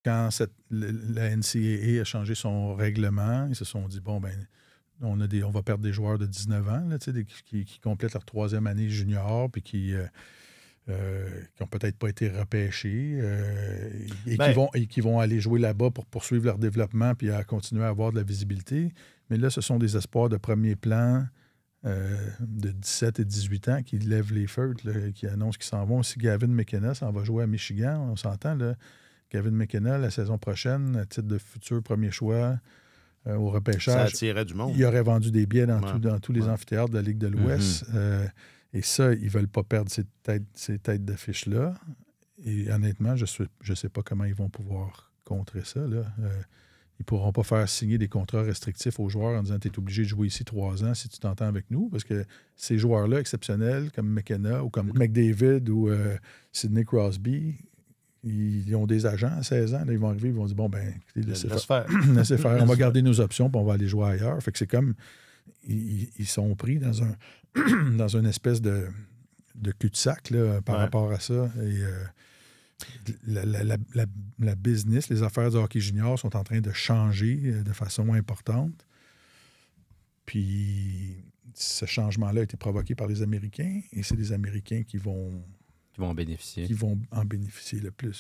quand la NCAA a changé son règlement, ils se sont dit, bon, ben on va perdre des joueurs de 19 ans là, qui complètent leur 3e année junior puis qui n'ont peut-être pas été repêchés qui vont aller jouer là-bas pour poursuivre leur développement puis à continuer à avoir de la visibilité. Mais là, ce sont des espoirs de premier plan de 17 et 18 ans qui lèvent les feutres, là, qui annoncent qu'ils s'en vont. Si Gavin McKenna s'en va jouer à Michigan, on s'entend, là, Gavin McKenna, la saison prochaine, à titre de futur premier choix au Ça repêchage, attirait du monde. il aurait vendu des billets dans tous les Ouais. amphithéâtres de la Ligue de l'Ouest. Et ça, ils ne veulent pas perdre ces têtes d'affiche-là. Et honnêtement, je ne sais pas comment ils vont pouvoir contrer ça. Là. Ils ne pourront pas faire signer des contrats restrictifs aux joueurs en disant « Tu es obligé de jouer ici 3 ans si tu t'entends avec nous. » Parce que ces joueurs-là exceptionnels, comme McKenna ou comme McDavid ou Sidney Crosby, ils ont des agents à 16 ans. Là, ils vont arriver, ils vont dire « Bon, ben, laissez faire. Laissez faire. On va garder nos options puis on va aller jouer ailleurs. » Fait que c'est comme... Ils sont pris dans dans une espèce de cul-de-sac là, par rapport à ça. Et la business, les affaires du hockey junior sont en train de changer de façon importante. Puis ce changement-là a été provoqué par les Américains et c'est les Américains qui vont en bénéficier. Qui vont en bénéficier le plus.